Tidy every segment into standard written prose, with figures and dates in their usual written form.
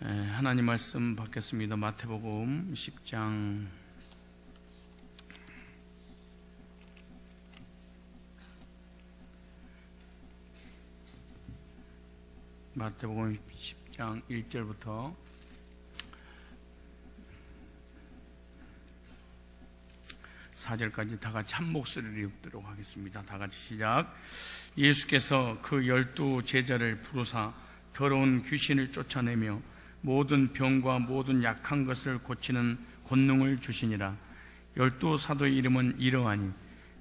하나님 말씀 받겠습니다. 마태복음 10장 마태복음 10장 1절부터 4절까지 다 같이 한 목소리를 읽도록 하겠습니다. 다 같이 시작. 예수께서 그 12 제자를 부르사 더러운 귀신을 쫓아내며 모든 병과 모든 약한 것을 고치는 권능을 주시니라. 12 사도의 이름은 이러하니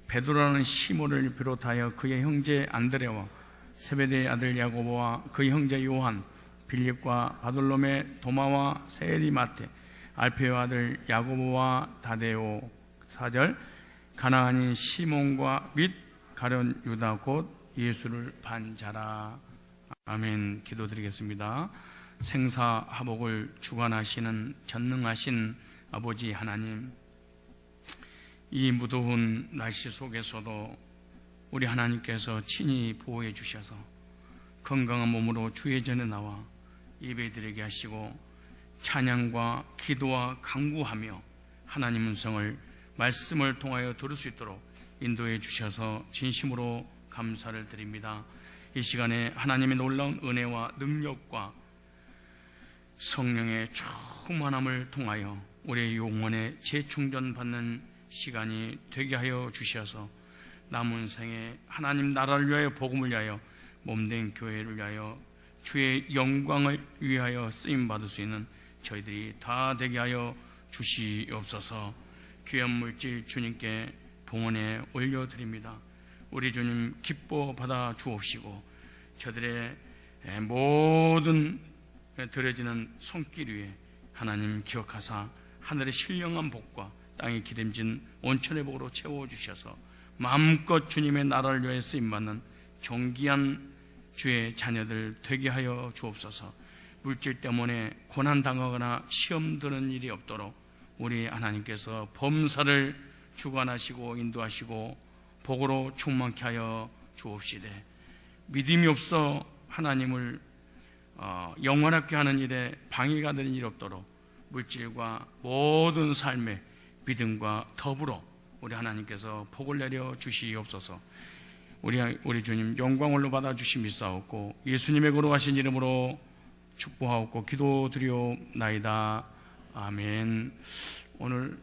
베드로라는 시몬을 비롯하여 그의 형제 안드레와 세베대의 아들 야고보와 그의 형제 요한, 빌립과 바돌로메, 도마와 세리 마테, 알페의 아들 야고보와 다데오. 4절 가나안인 시몬과 및 가룟 유다 곧 예수를 반 자라. 아멘. 기도드리겠습니다. 생사화복을 주관하시는 전능하신 아버지 하나님, 이 무더운 날씨 속에서도 우리 하나님께서 친히 보호해 주셔서 건강한 몸으로 주의 전에 나와 예배드리게 하시고 찬양과 기도와 간구하며 하나님 음성을 말씀을 통하여 들을 수 있도록 인도해 주셔서 진심으로 감사를 드립니다. 이 시간에 하나님의 놀라운 은혜와 능력과 성령의 충만함을 통하여 우리의 영혼에 재충전받는 시간이 되게 하여 주셔서 남은 생에 하나님 나라를 위하여 복음을 위하여 몸된 교회를 위하여 주의 영광을 위하여 쓰임받을 수 있는 저희들이 다 되게 하여 주시옵소서. 귀한 물질 주님께 봉헌에 올려드립니다. 우리 주님 기뻐 받아 주옵시고 저들의 모든 드려지는 손길 위에 하나님 기억하사 하늘의 신령한 복과 땅에 기름진 온천의 복으로 채워주셔서 마음껏 주님의 나라를 위해 쓰임받는 존귀한 주의 자녀들 되게 하여 주옵소서. 물질 때문에 고난당하거나 시험 드는 일이 없도록 우리 하나님께서 범사를 주관하시고 인도하시고 복으로 충만케 하여 주옵시되 믿음이 없어 하나님을 영원하게 하는 일에 방해가 되는 일이 없도록 물질과 모든 삶의 믿음과 더불어 우리 하나님께서 복을 내려 주시옵소서. 우리 주님 영광을 받아 주시옵소서. 예수님의 거룩하신 이름으로 축복하옵고 기도드리옵나이다. 아멘. 오늘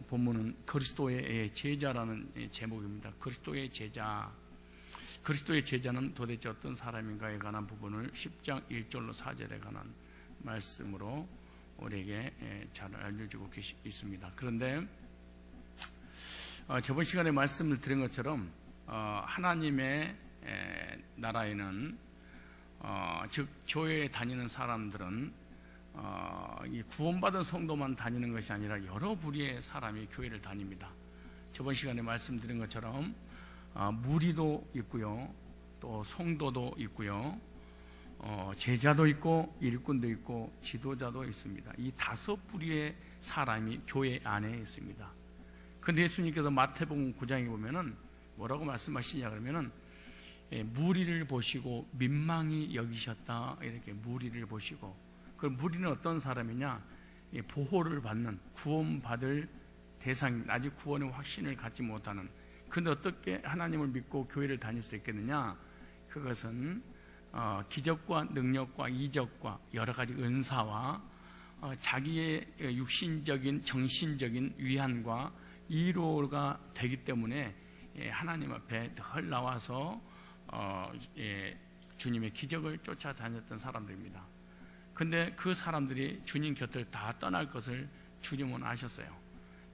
본문은 그리스도의 제자라는 제목입니다. 그리스도의 제자. 그리스도의 제자는 도대체 어떤 사람인가에 관한 부분을 10장 1절로 4절에 관한 말씀으로 우리에게 잘 알려주고 있습니다. 그런데 저번 시간에 말씀을 드린 것처럼 하나님의 나라에는 즉 교회에 다니는 사람들은 이 구원받은 성도만 다니는 것이 아니라 여러 부류의 사람이 교회를 다닙니다. 저번 시간에 말씀드린 것처럼 무리도 있고요, 또 성도도 있고요, 제자도 있고 일꾼도 있고 지도자도 있습니다. 이 5 부류의 사람이 교회 안에 있습니다. 그런데 예수님께서 마태복음 9장에 보면은 뭐라고 말씀하시냐 그러면은 무리를 보시고 민망히 여기셨다, 이렇게 무리를 보시고. 그 무리는 어떤 사람이냐? 보호를 받는, 구원받을 대상, 아직 구원의 확신을 갖지 못하는. 그런데 어떻게 하나님을 믿고 교회를 다닐 수 있겠느냐? 그것은 기적과 능력과 이적과 여러 가지 은사와 자기의 육신적인 정신적인 위안과 이로가 되기 때문에 하나님 앞에 늘 나와서 주님의 기적을 쫓아다녔던 사람들입니다. 근데 그 사람들이 주님 곁을 다 떠날 것을 주님은 아셨어요.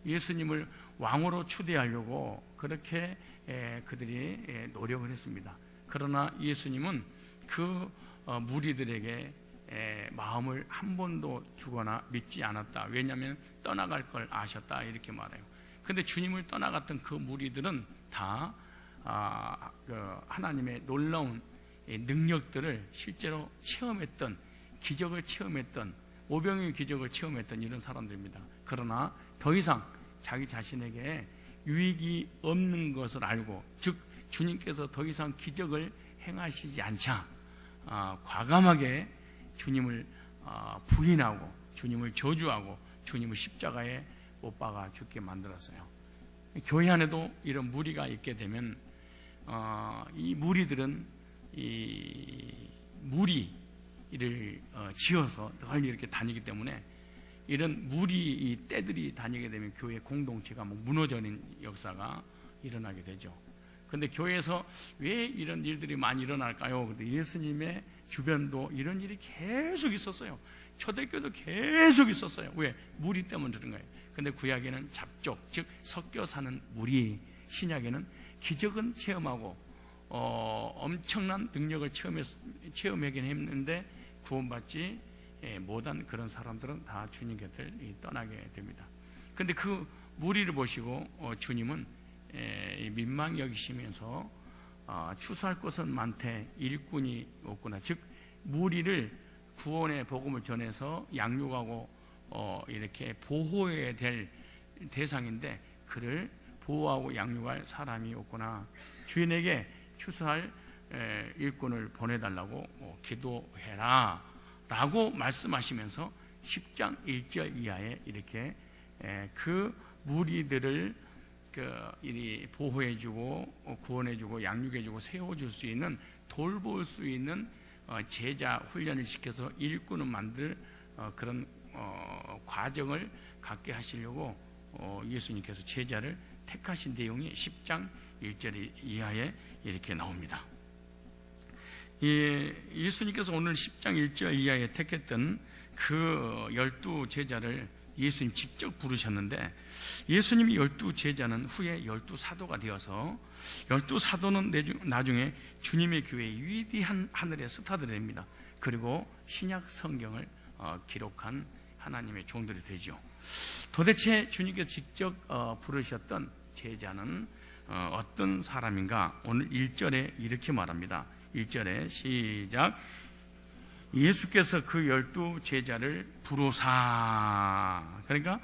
예수님을 왕으로 추대하려고 그렇게 그들이 노력을 했습니다. 그러나 예수님은 그 무리들에게 마음을 한 번도 주거나 믿지 않았다. 왜냐하면 떠나갈 걸 아셨다, 이렇게 말해요. 근데 주님을 떠나갔던 그 무리들은 다 하나님의 놀라운 능력들을 실제로 체험했던, 기적을 체험했던, 오병이의 기적을 체험했던 이런 사람들입니다. 그러나 더 이상 자기 자신에게 유익이 없는 것을 알고, 즉 주님께서 더 이상 기적을 행하시지 않자 과감하게 주님을 부인하고 주님을 저주하고 주님을 십자가에 못 박아 죽게 만들었어요. 교회 안에도 이런 무리가 있게 되면 이 무리들은 이 무리를 지어서 늘 이렇게 다니기 때문에 이런 무리 이 떼들이 다니게 되면 교회 공동체가 무너지는 역사가 일어나게 되죠. 그런데 교회에서 왜 이런 일들이 많이 일어날까요? 근데 예수님의 주변도 이런 일이 계속 있었어요. 초대교도 계속 있었어요. 왜? 무리 때문에 그런 거예요. 근데 구약에는 잡족, 즉 섞여 사는 무리, 신약에는 기적은 체험하고 엄청난 능력을 체험하긴 했는데 구원받지 못한 그런 사람들은 다 주님 곁을 떠나게 됩니다. 그런데 그 무리를 보시고 주님은 민망히 여기시면서 추수할 것은 많되 일꾼이 없구나. 즉 무리를 구원의 복음을 전해서 양육하고 이렇게 보호해야 될 대상인데 그를 보호하고 양육할 사람이 없구나. 주인에게 추수할 일꾼을 보내달라고 기도해라 라고 말씀하시면서 10장 1절 이하에 이렇게 그 무리들을 이리 보호해주고 구원해주고 양육해주고 세워줄 수 있는, 돌볼 수 있는 제자 훈련을 시켜서 일꾼을 만들 그런 과정을 갖게 하시려고 예수님께서 제자를 택하신 내용이 10장 1절 이하에 이렇게 나옵니다. 예수님께서 오늘 10장 1절 이하에 택했던 그 12제자를 예수님 직접 부르셨는데, 예수님이 12제자는 후에 12사도가 되어서 12사도는 나중에 주님의 교회의 위대한 하늘의 스타들이 됩니다. 그리고 신약 성경을 기록한 하나님의 종들이 되죠. 도대체 주님께서 직접 부르셨던 제자는 어떤 사람인가? 오늘 1절에 이렇게 말합니다. 1절에 시작. 예수께서 그 12제자를 부르사. 그러니까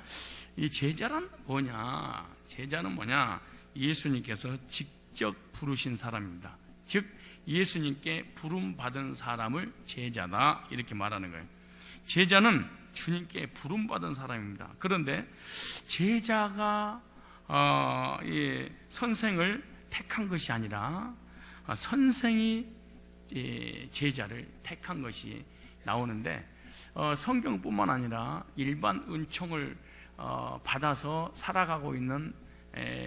이 제자란 뭐냐? 제자는 뭐냐? 예수님께서 직접 부르신 사람입니다. 즉 예수님께 부름받은 사람을 제자다 이렇게 말하는 거예요. 제자는 주님께 부름받은 사람입니다. 그런데 제자가 선생을 택한 것이 아니라 선생이 제자를 택한 것이 나오는데, 성경뿐만 아니라 일반 은총을 받아서 살아가고 있는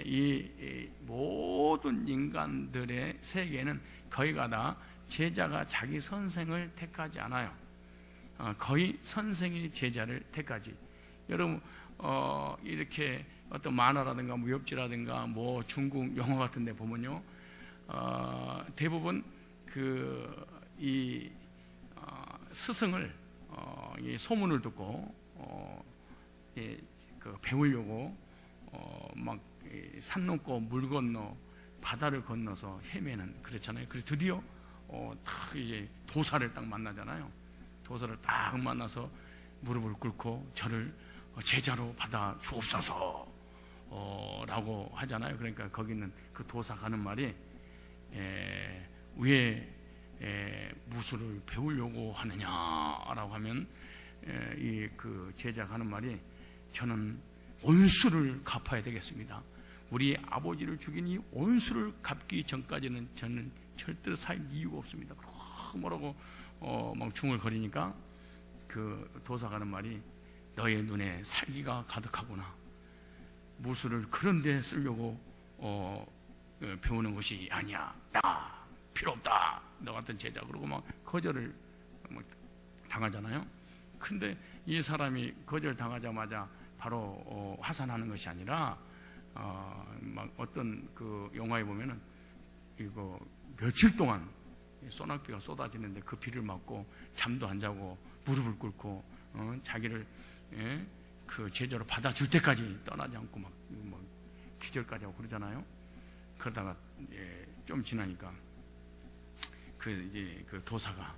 이 모든 인간들의 세계에는 거의가 다 제자가 자기 선생을 택하지 않아요. 거의 선생이 제자를 택하지. 여러분 이렇게 어떤 만화라든가 무협지라든가 뭐 중국 영화 같은 데 보면요, 대부분 스승을 이 소문을 듣고 배우려고 막 산 넘고 물 건너 바다를 건너서 헤매는, 그렇잖아요. 그래서 드디어 딱 이제 도사를 딱 만나잖아요. 도사를 딱 만나서 무릎을 꿇고 저를 제자로 받아 주옵소서 라고 하잖아요. 그러니까 거기는 그 도사가 하는 말이 왜 무술을 배우려고 하느냐라고 하면 그 제자가 하는 말이, 저는 원수를 갚아야 되겠습니다. 우리 아버지를 죽인 이 원수를 갚기 전까지는 저는 절대로 살 이유가 없습니다. 뭐라고 막 중얼거리니까 그 도사가 하는 말이, 너의 눈에 살기가 가득하구나. 무술을 그런 데 쓰려고 배우는 것이 아니야. 야, 필요 없다. 너 같은 제자. 그러고 막 거절을 당하잖아요. 근데 이 사람이 거절 당하자마자 바로 화산하는 것이 아니라 막 어떤 그 영화에 보면은 이거 며칠 동안 소낙비가 쏟아지는데 그 비를 맞고 잠도 안 자고 무릎을 꿇고 자기를 그 제자로 받아줄 때까지 떠나지 않고 막 기절까지 하고 그러잖아요. 그러다가 좀 지나니까 그 도사가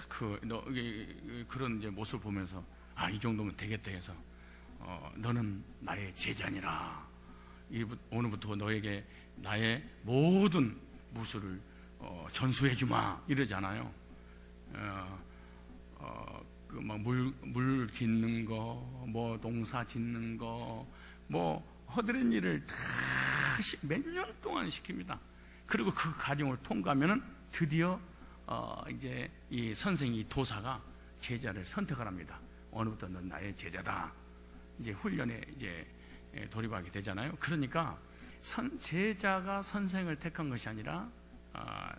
그런 이제 모습을 보면서, 이 정도면 되겠다 해서 너는 나의 제자니라. 오늘부터 너에게 나의 모든 무술을 전수해 주마 이러잖아요. 물 깃는 거, 뭐 농사 짓는 거, 뭐 허드렛 일을 다 몇 년 동안 시킵니다. 그리고 그 과정을 통과하면은 드디어 이제 이 선생이 도사가 제자를 선택을 합니다. 어느부터 넌 나의 제자다. 이제 훈련에 이제 돌입하게 되잖아요. 그러니까 제자가 선생을 택한 것이 아니라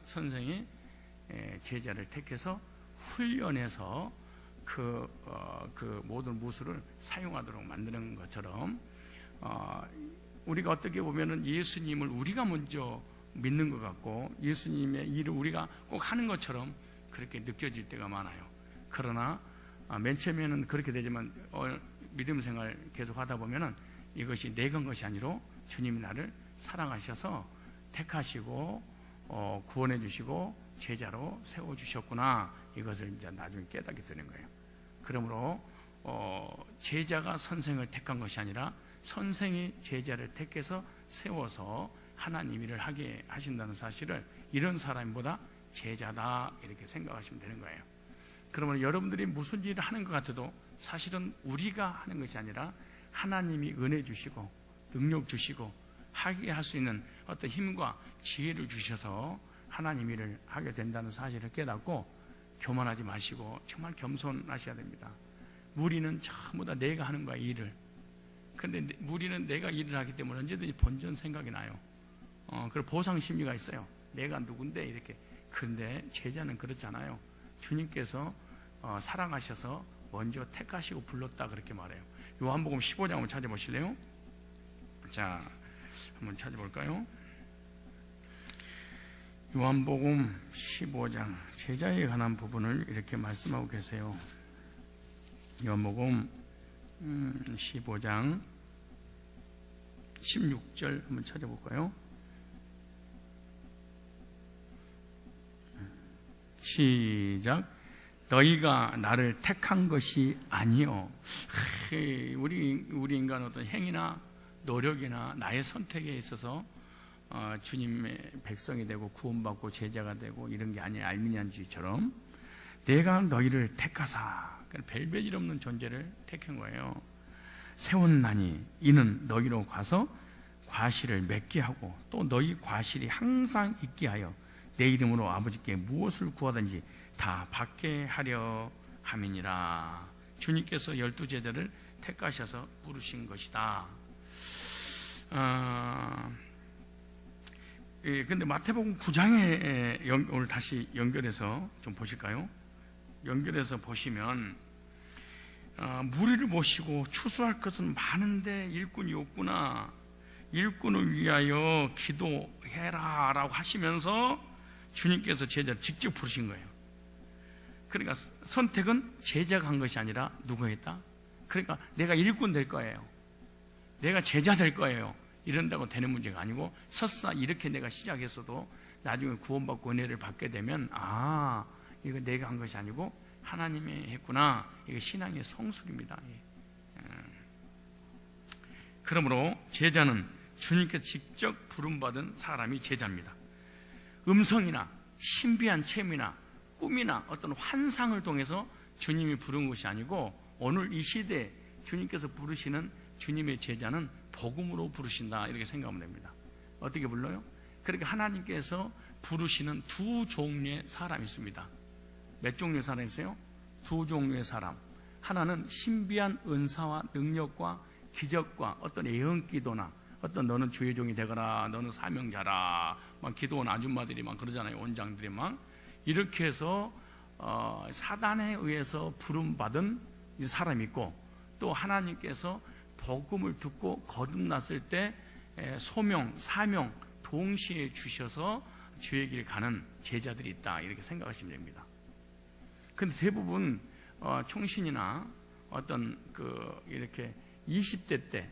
선생이 제자를 택해서 훈련해서 그 모든 무술을 사용하도록 만드는 것처럼 우리가 어떻게 보면은 예수님을 우리가 먼저 믿는 것 같고 예수님의 일을 우리가 꼭 하는 것처럼 그렇게 느껴질 때가 많아요. 그러나 맨 처음에는 그렇게 되지만 믿음 생활 계속 하다 보면은 이것이 내가 한 것이 아니라 주님이 나를 사랑하셔서 택하시고 구원해 주시고 제자로 세워주셨구나, 이것을 이제 나중에 깨닫게 되는 거예요. 그러므로 제자가 선생을 택한 것이 아니라 선생이 제자를 택해서 세워서 하나님 일을 하게 하신다는 사실을 이런 사람보다 제자다 이렇게 생각하시면 되는 거예요. 그러면 여러분들이 무슨 일을 하는 것 같아도 사실은 우리가 하는 것이 아니라 하나님이 은혜 주시고 능력 주시고 하게 할 수 있는 어떤 힘과 지혜를 주셔서 하나님 일을 하게 된다는 사실을 깨닫고 교만하지 마시고 정말 겸손하셔야 됩니다. 무리는 전부 다 내가 하는 거야, 일을. 그런데 무리는 내가 일을 하기 때문에 언제든지 본전 생각이 나요. 그리고 보상 심리가 있어요. 내가 누군데 이렇게. 그런데 제자는 그렇잖아요. 주님께서 사랑하셔서 먼저 택하시고 불렀다 그렇게 말해요. 요한복음 15장 한번 찾아보실래요? 자, 한번 찾아볼까요? 요한복음 15장 제자에 관한 부분을 이렇게 말씀하고 계세요. 요한복음 15장 16절 한번 찾아볼까요? 시작. 너희가 나를 택한 것이 아니요. 우리 인간 어떤 행위나 노력이나 나의 선택에 있어서 주님의 백성이 되고 구원받고 제자가 되고 이런 게 아니라 알미니안주의처럼 내가 너희를 택하사, 별별일 없는 존재를 택한 거예요. 세웠나니 이는 너희로 가서 과실을 맺게 하고 또 너희 과실이 항상 있게 하여 내 이름으로 아버지께 무엇을 구하든지 다 받게 하려 함이니라. 주님께서 12제자를 택하셔서 부르신 것이다. 근데 마태복음 9장에 오늘 다시 연결해서 좀 보실까요? 연결해서 보시면 무리를 모시고 추수할 것은 많은데 일꾼이 없구나. 일꾼을 위하여 기도해라 라고 하시면서 주님께서 제자를 직접 부르신 거예요. 그러니까 선택은 제자가 한 것이 아니라 누가 했다? 그러니까 내가 일꾼 될 거예요. 내가 제자 될 거예요. 이런다고 되는 문제가 아니고 설사 이렇게 내가 시작했어도 나중에 구원받고 은혜를 받게 되면 이거 내가 한 것이 아니고 하나님이 했구나. 이게 신앙의 성숙입니다. 그러므로 제자는 주님께 직접 부름받은 사람이 제자입니다. 음성이나 신비한 체험이나 꿈이나 어떤 환상을 통해서 주님이 부른 것이 아니고 오늘 이 시대에 주님께서 부르시는 주님의 제자는 복음으로 부르신다 이렇게 생각하면 됩니다. 어떻게 불러요? 그러니까 하나님께서 부르시는 두 종류의 사람이 있습니다. 몇 종류의 사람이 있어요? 두 종류의 사람. 하나는 신비한 은사와 능력과 기적과 어떤 예언 기도나 어떤 너는 주의 종이 되거라, 너는 사명자라 막 기도원 아줌마들이 막 그러잖아요. 원장들이 막 이렇게 해서 사단에 의해서 부름받은 사람이 있고, 또 하나님께서 복음을 듣고 거듭났을 때 소명, 사명 동시에 주셔서 주의 길 가는 제자들이 있다 이렇게 생각하시면 됩니다. 근데 대부분 총신이나 어떤 이렇게 20대 때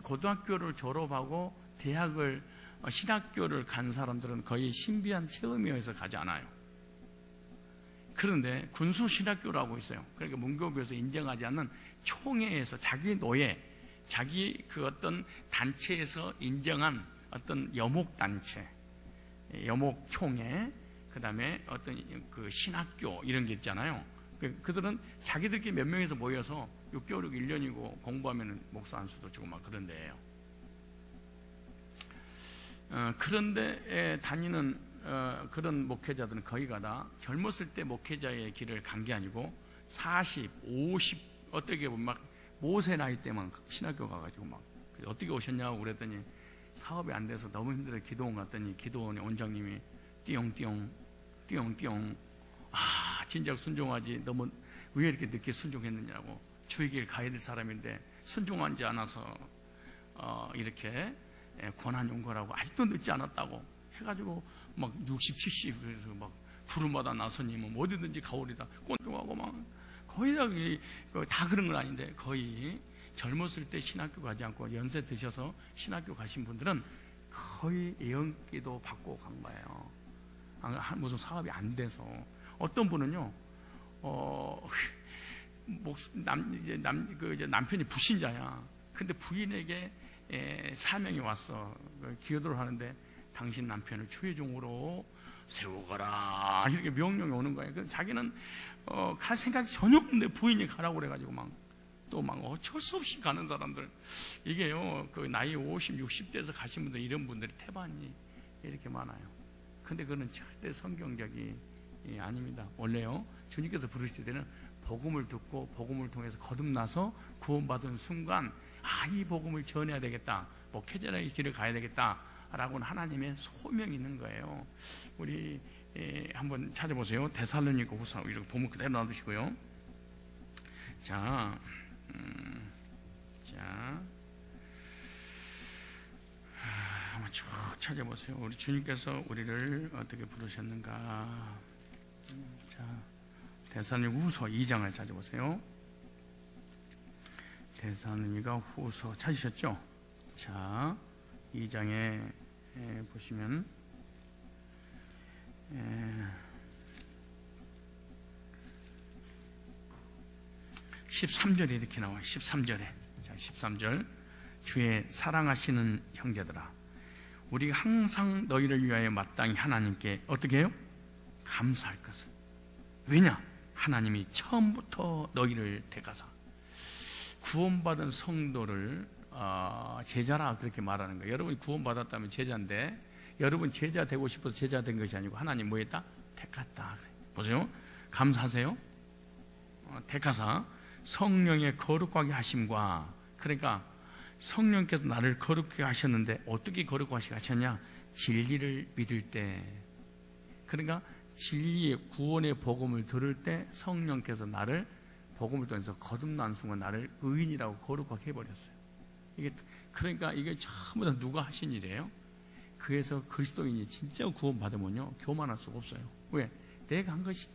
고등학교를 졸업하고 대학을 신학교를 간 사람들은 거의 신비한 체험에 의해서 가지 않아요. 그런데 군수신학교라고 있어요. 그러니까 문교부에서 인정하지 않는 총회에서 자기 노예, 자기 어떤 단체에서 인정한 어떤 여목단체, 여목총회, 그 다음에 어떤 신학교 이런 게 있잖아요. 그들은 자기들끼리 몇 명에서 모여서 6개월이고 1년이고 공부하면 목사 안수도 주고 막 그런 데예요. 그런데 다니는 그런 목회자들은 거의가 다 젊었을 때 목회자의 길을 간 게 아니고 40, 50 어떻게 보면 막 모세 나이 때만 신학교 가가지고 막 어떻게 오셨냐고 그랬더니 사업이 안 돼서 너무 힘들어 기도원 갔더니 기도원의 원장님이 띠용띠용 진작 순종하지 너무 왜 이렇게 늦게 순종했느냐고, 주의길 가야 될 사람인데 순종하지 않아서 이렇게 고난이 온 거라고, 아직도 늦지 않았다고 해가지고 막 60, 70 그래서 막 부름받아 나서니 뭐 어디든지 가오리다 꼰뚱하고 막 거의 다 그런 건 아닌데 거의 젊었을 때 신학교 가지 않고 연세 드셔서 신학교 가신 분들은 거의 예언기도 받고 간 거예요. 무슨 사업이 안 돼서. 어떤 분은요, 남편이 불신자야. 근데 부인에게 사명이 왔어. 기도를 하는데 당신 남편을 초회종으로 세우거라 이렇게 명령이 오는 거예요. 그래서 자기는 갈 생각이 전혀 없는데 부인이 가라고 그래가지고 또 막 어쩔 수 없이 가는 사람들, 이게요 그 나이 50, 60대에서 가신 분들, 이런 분들이 태반이 이렇게 많아요. 근데 그거는 절대 성경적이 아닙니다. 원래요 주님께서 부르실 때는 복음을 듣고 복음을 통해서 거듭나서 구원받은 순간 이 복음을 전해야 되겠다, 목회자의 길을 가야 되겠다 라고는 하나님의 소명이 있는 거예요. 우리 한번 찾아보세요. 데살로니가 후서 이렇게 보면 그대로 놔두시고요. 자, 한번 쭉 찾아보세요. 우리 주님께서 우리를 어떻게 부르셨는가. 자, 데살로니가 후서 2장을 찾아보세요. 데살로니가 후서 찾으셨죠? 자, 2장에 보시면 13절에 이렇게 나와요. 13절에. 자, 13절. 주의 사랑하시는 형제들아, 우리가 항상 너희를 위하여 마땅히 하나님께 어떻게 해요? 감사할 것은. 왜냐? 하나님이 처음부터 너희를 택하사 구원받은 성도를 제자라 그렇게 말하는 거예요. 여러분이 구원받았다면 제자인데, 여러분 제자 되고 싶어서 제자 된 것이 아니고 하나님 뭐 했다? 택했다. 보세요. 감사하세요. 택하사 성령의 거룩하게 하심과, 그러니까 성령께서 나를 거룩하게 하셨는데 어떻게 거룩하게 하셨냐? 진리를 믿을 때, 그러니까 진리의 구원의 복음을 들을 때 성령께서 나를 복음을 통해서 거듭난 순간 나를 의인이라고 거룩하게 해버렸어요. 그러니까 이게 전부 다 누가 하신 일이에요? 그래서 그리스도인이 진짜 구원받으면요 교만할 수가 없어요. 왜? 내가 한 것이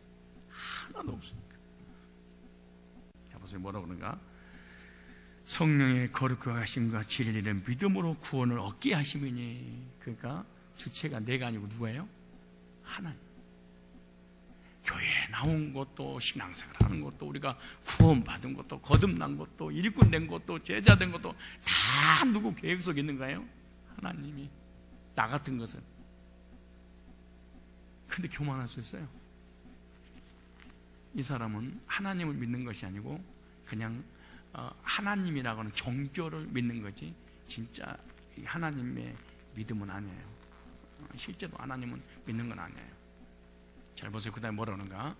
하나도 없으니까. 자, 보세요. 뭐라고 그러는가? 성령의 거룩하게 하심과 진리를 믿음으로 구원을 얻게 하심이니. 그러니까 주체가 내가 아니고 누구예요? 하나님. 교회에 나온 것도, 신앙생활 하는 것도, 우리가 구원받은 것도, 거듭난 것도, 일꾼 된 것도, 제자 된 것도 다 누구 계획 속에 있는 거예요? 하나님이. 나 같은 것은. 근데 교만할 수 있어요. 이 사람은 하나님을 믿는 것이 아니고 그냥 하나님이라고 하는 종교를 믿는 거지 진짜 하나님의 믿음은 아니에요. 실제로 하나님은 믿는 건 아니에요. 잘 보세요. 그 다음에 뭐라 그러는가?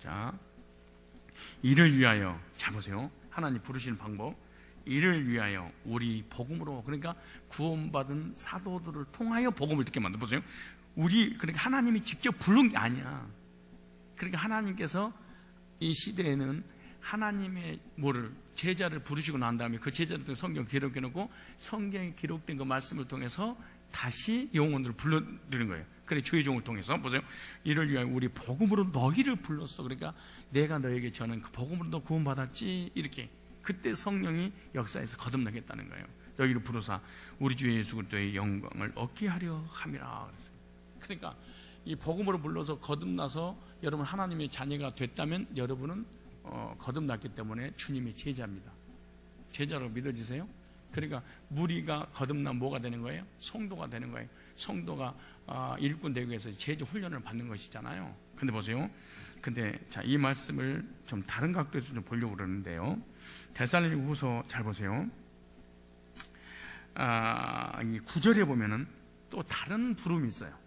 자, 이를 위하여. 자, 보세요. 하나님 부르시는 방법. 이를 위하여 우리 복음으로, 그러니까 구원받은 사도들을 통하여 복음을 듣게 만들어. 보세요. 그러니까 하나님이 직접 부른 게 아니야. 그러니까 하나님께서 이 시대에는 하나님의 제자를 부르시고 난 다음에 그 제자를 통해 성경 기록해 놓고 성경에 기록된 그 말씀을 통해서 다시 영혼들을 불러드리는 거예요. 그래, 주의 종을 통해서. 보세요. 이를 위하여 우리 복음으로 너희를 불렀어. 그러니까 내가 너에게 전한 그 복음으로 너 구원받았지. 이렇게. 그때 성령이 역사에서 거듭나겠다는 거예요. 너희를 부르사 우리 주 예수 그리스도의 영광을 얻게 하려 함이라. 그러니까 이 복음으로 불러서 거듭나서 여러분 하나님의 자녀가 됐다면 여러분은 거듭났기 때문에 주님의 제자입니다. 제자로 믿어지세요? 그러니까 무리가 거듭나면 뭐가 되는 거예요? 성도가 되는 거예요. 성도가 일꾼 되기 위해서 제주 훈련을 받는 것이잖아요. 근데 보세요. 근데 자, 이 말씀을 좀 다른 각도에서 좀 보려고 그러는데요. 데살로니가후서 잘 보세요. 이 9절에 보면은 또 다른 부름이 있어요.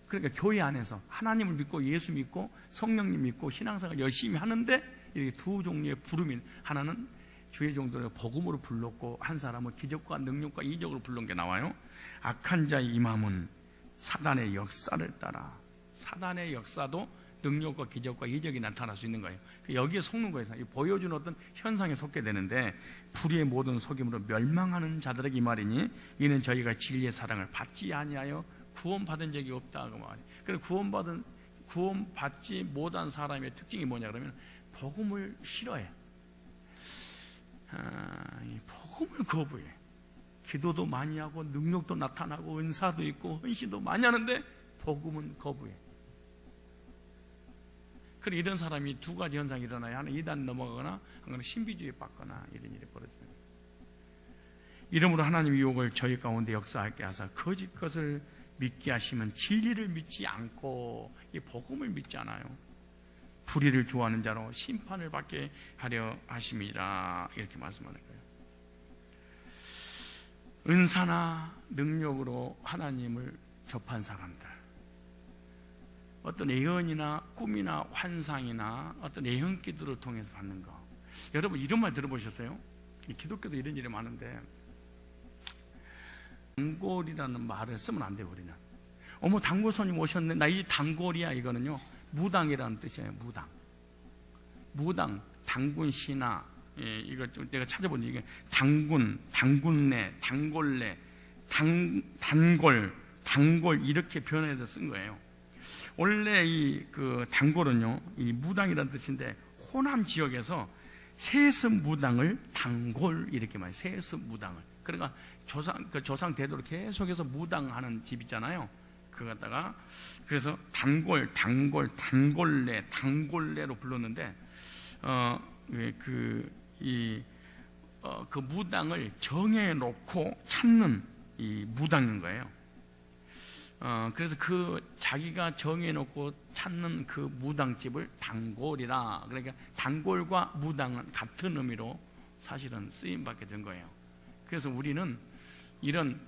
그러니까 교회 안에서 하나님을 믿고 예수 믿고 성령님 믿고 신앙생활 열심히 하는데 이렇게 두 종류의 부름이, 하나는 주의 종들을 복음으로 불렀고 한 사람은 기적과 능력과 이적으로 부른 게 나와요. 악한 자의 임함은 사단의 역사를 따라, 사단의 역사도 능력과 기적과 이적이 나타날 수 있는 거예요. 여기에 속는 거예요. 보여주는 어떤 현상에 속게 되는데, 불의의 모든 속임으로 멸망하는 자들에게 이 말이니 이는 저희가 진리의 사랑을 받지 아니하여 구원받은 적이 없다고 말이에요. 그리고 구원받지 못한 사람의 특징이 뭐냐 그러면 복음을 싫어해. 복음을 거부해. 기도도 많이 하고 능력도 나타나고 은사도 있고 헌신도 많이 하는데 복음은 거부해. 그래, 이런 사람이 두 가지 현상이 일어나요. 하나 이단 넘어가거나 하나는 신비주의에 빠거나 이런 일이 벌어지는 거예요. 이러므로 하나님의 유혹을 저희 가운데 역사하게 하사 거짓 것을 믿게 하시면 진리를 믿지 않고 이 복음을 믿지 않아요. 불의를 좋아하는 자로 심판을 받게 하려 하심이라, 이렇게 말씀하는 거예요. 은사나 능력으로 하나님을 접한 사람들, 어떤 예언이나 꿈이나 환상이나 어떤 예언 기도를 통해서 받는 거. 여러분 이런 말 들어보셨어요? 기독교도 이런 일이 많은데, 단골이라는 말을 쓰면 안 돼요. 우리는 어머 단골 손님 오셨네, 나 이 단골이야. 이거는요 무당이라는 뜻이에요. 무당, 당군 신화. 이거 좀 내가 찾아보니 이게 당군내, 단골내, 단골 이렇게 변해서 쓴 거예요. 원래 그 단골은요, 이 무당이라는 뜻인데 호남 지역에서 세습 무당을 단골 이렇게 말해요. 세습 무당을. 그러니까 조상 대대로 계속해서 무당하는 집 있잖아요. 그거 갖다가 그래서 단골내로 불렀는데 그 무당을 정해놓고 찾는 이 무당인 거예요. 그래서 자기가 정해놓고 찾는 그 무당집을 단골이라. 그러니까 단골과 무당은 같은 의미로 사실은 쓰임받게 된 거예요. 그래서 우리는 이런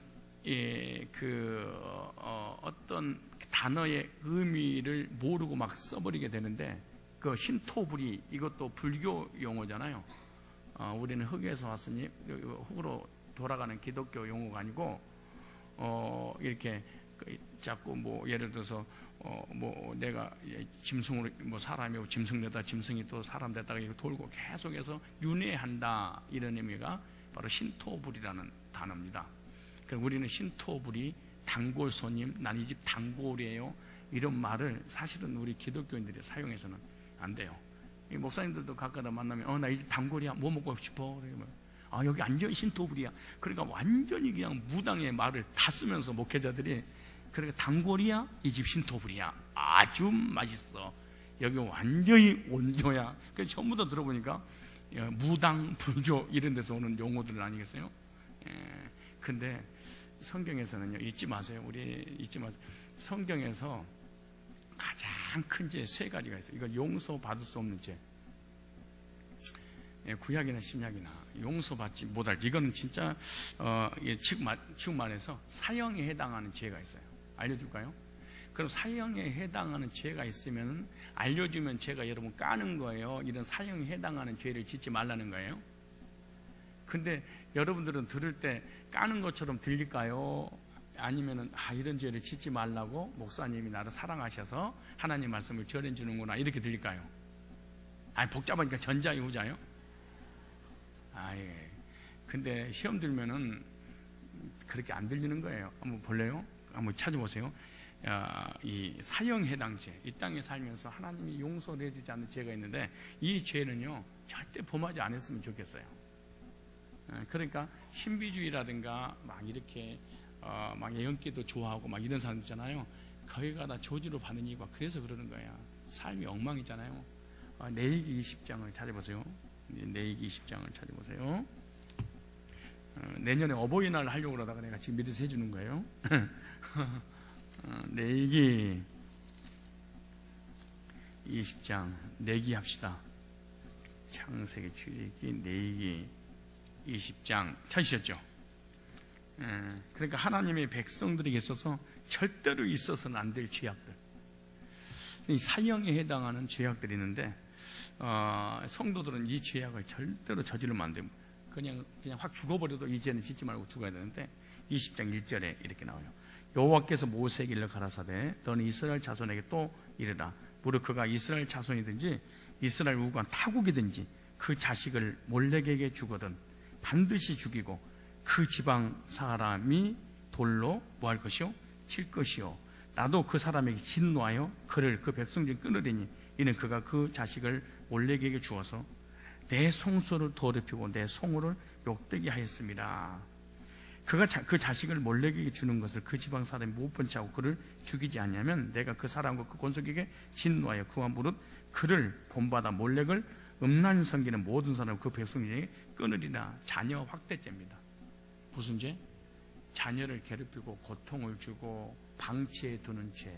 어떤 단어의 의미를 모르고 막 써버리게 되는데, 그 신토불이 이것도 불교 용어잖아요. 우리는 흑에서 왔으니 흑으로 돌아가는 기독교 용어가 아니고, 이렇게 자꾸 예를 들어서 내가 짐승으로 사람이고 짐승 되다 짐승이 또 사람 되다가 이거 돌고 계속해서 윤회한다, 이런 의미가 바로 신토불이라는 단어입니다. 그러니까 우리는 신토불이 단골 손님, 난 이 집 단골이에요, 이런 말을 사실은 우리 기독교인들이 사용해서는 안 돼요. 이 목사님들도 가끔가다 만나면 나 이 집 단골이야, 뭐 먹고 싶어? 그러면 여기 완전 신토불이야. 그러니까 완전히 그냥 무당의 말을 다 쓰면서 목회자들이, 그러니까 단골이야, 이 집 신토불이야, 아주 맛있어, 여기 완전히 원조야. 그래서 전부 다 들어보니까 무당, 불교 이런 데서 오는 용어들 아니겠어요? 근데 성경에서는요, 잊지 마세요. 성경에서 가장 큰 죄 세 가지가 있어요. 이건 용서받을 수 없는 죄. 구약이나 신약이나 용서받지 못할, 이거는 진짜 즉 말해서 사형에 해당하는 죄가 있어요. 알려줄까요? 그럼 사형에 해당하는 죄가 있으면 알려주면 제가 여러분 까는 거예요. 이런 사형에 해당하는 죄를 짓지 말라는 거예요. 근데 여러분들은 들을 때 까는 것처럼 들릴까요? 아니면은 이런 죄를 짓지 말라고 목사님이 나를 사랑하셔서 하나님 말씀을 전해주는구나, 이렇게 들릴까요? 복잡하니까 전자요, 후자요? 예. 근데 시험 들면은 그렇게 안 들리는 거예요. 한번 볼래요? 한번 찾아보세요. 이 사형 해당죄, 이 땅에 살면서 하나님이 용서를 해주지 않는 죄가 있는데, 이 죄는요 절대 범하지 않았으면 좋겠어요. 그러니까 신비주의라든가 막 이렇게 막 예언기도 좋아하고 막 이런 사람 있잖아요. 거기가 다 저주를 받는 이유가 그래서 그러는 거야. 삶이 엉망이잖아요. 레위기 20장을 찾아보세요. 레위기 20장을 찾아보세요. 내년에 어버이날 하려고 그러다가 내가 지금 미리서 해주는 거예요. 내기 20장 내기 합시다. 창세기, 출애굽기, 내기 20장 찾으셨죠? 그러니까 하나님의 백성들에게 있어서 절대로 있어서는 안 될 죄악들, 이 사형에 해당하는 죄악들이 있는데 성도들은 이 죄악을 절대로 저지르면 안 됩니다. 그냥 확 죽어버려도 이 죄는 짓지 말고 죽어야 되는데 20장 1절에 이렇게 나와요. 여호와께서 모세에게 일러 가라사대 너는 이스라엘 자손에게 또 이르라. 무릇 그가 이스라엘 자손이든지 이스라엘 우관 타국이든지 그 자식을 몰렉에게 주거든 반드시 죽이고 그 지방 사람이 돌로 뭐 할 것이요? 칠 것이요. 나도 그 사람에게 진노하여 그를 그 백성 중 끊으리니 이는 그가 그 자식을 몰렉에게 주어서 내 송소를 더럽히고 내 송호를 욕되게 하였습니다. 그가 그 자식을 몰렉에게 주는 것을 그 지방 사람이 못 본 채 하고 그를 죽이지 않냐면 내가 그 사람과 그 권속에게 진노하여 그와 무릇 그를 본받아 몰렉을 음란 섬기는 모든 사람 그 백성 중에 끊으리라. 자녀 확대죄입니다. 무슨 죄? 자녀를 괴롭히고 고통을 주고 방치해 두는 죄.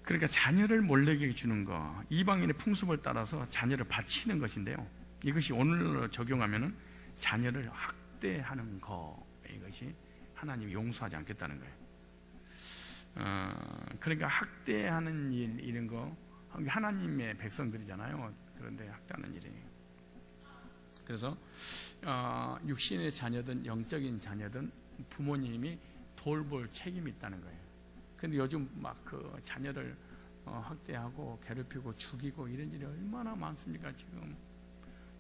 그러니까 자녀를 몰렉에게 주는 거, 이방인의 풍습을 따라서 자녀를 바치는 것인데요, 이것이 오늘로 적용하면은 자녀를 학대하는 거, 이것이 하나님이 용서하지 않겠다는 거예요. 그러니까 학대하는 일, 이런 거 하나님의 백성들이잖아요. 그런데 학대하는 일이. 그래서 육신의 자녀든 영적인 자녀든 부모님이 돌볼 책임이 있다는 거예요. 근데 요즘 막 그 자녀를 학대하고 괴롭히고 죽이고 이런 일이 얼마나 많습니까? 지금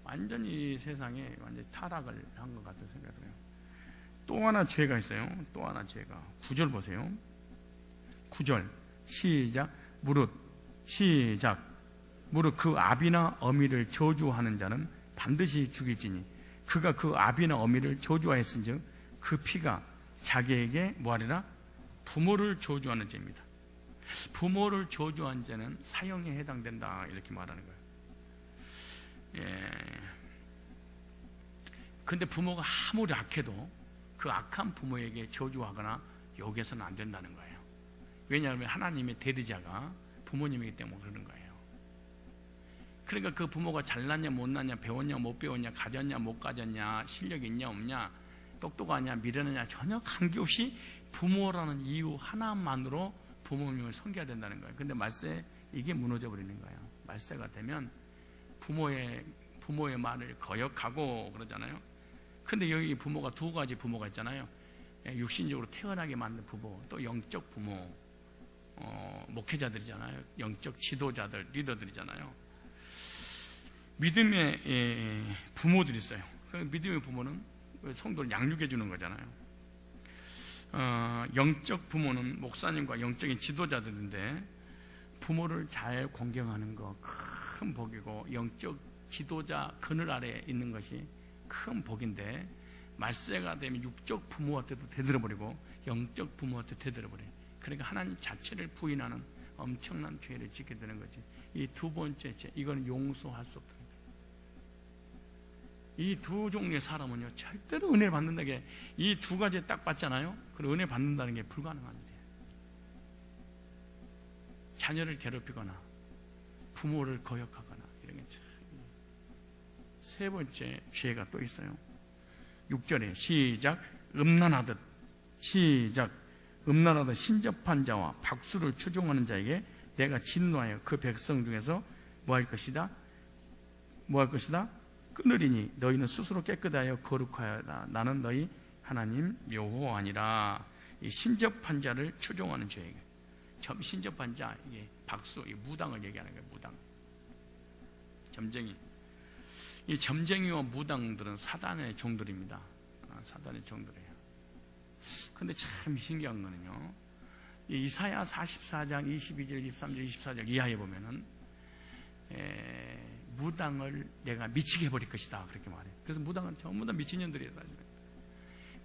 완전히 세상에 완전히 타락을 한 것 같은 생각이 들어요. 또 하나 죄가 있어요. 또 하나 죄가. 9절 보세요. 9절 시작. 무릇 시작. 무릇 그 아비나 어미를 저주하는 자는 반드시 죽일지니 그가 그 아비나 어미를 저주하였은즉 그 피가 자기에게 뭐하리라? 부모를 저주하는 죄입니다. 부모를 저주한 죄는 사형에 해당된다, 이렇게 말하는 거예요. 근데 부모가 아무리 악해도 그 악한 부모에게 저주하거나 욕해서는 안 된다는 거예요. 왜냐하면 하나님의 대리자가 부모님이기 때문에 그러는 거예요. 그러니까 그 부모가 잘났냐 못났냐, 배웠냐 못 배웠냐, 가졌냐 못 가졌냐, 실력이 있냐 없냐, 똑똑하냐 미련하냐 전혀 관계없이 부모라는 이유 하나만으로 부모님을 섬겨야 된다는 거예요. 근데 말세 이게 무너져 버리는 거예요. 말세가 되면 부모의 말을 거역하고 그러잖아요. 근데 여기 부모가 두 가지 부모가 있잖아요. 육신적으로 태어나게 만든 부모, 또 영적 부모, 목회자들이잖아요. 영적 지도자들, 리더들이잖아요. 믿음의 부모들이 있어요. 믿음의 부모는 성도를 양육해 주는 거잖아요. 영적 부모는 목사님과 영적인 지도자들인데 부모를 잘 공경하는 거 큰 복이고, 영적 지도자 그늘 아래에 있는 것이 큰 복인데 말세가 되면 육적 부모한테도 대들어버리고 영적 부모한테 대들어버려요. 그러니까 하나님 자체를 부인하는 엄청난 죄를 짓게 되는 거지. 이 두 번째 죄, 이건 용서할 수 없다. 이 두 종류의 사람은요 절대로 은혜를 받는다는 게, 이 두 가지 딱 받잖아요. 그리고 은혜 받는다는 게 불가능한 일이에요. 자녀를 괴롭히거나 부모를 거역하거나 이런 게 참. 세 번째 죄가 또 있어요. 6절에 시작. 음란하듯 시작. 음란하듯 신접한 자와 박수를 추종하는 자에게 내가 진노하여 그 백성 중에서 뭐 할 것이다? 뭐 할 것이다? 끊으리니 너희는 스스로 깨끗하여 거룩하여다. 나는 너희 하나님 여호와니라. 이 신접한 자를 추종하는 죄예요. 신접한 자, 이게 박수, 이 무당을 얘기하는 거예요. 무당, 점쟁이. 이 점쟁이와 무당들은 사단의 종들입니다. 사단의 종들이에요. 근데 참 신기한 거는요, 이사야 44장 22절, 23절, 24절 이하에 보면은 무당을 내가 미치게 해버릴 것이다, 그렇게 말해요. 그래서 무당은 전부 다 미친년들이에요, 사실.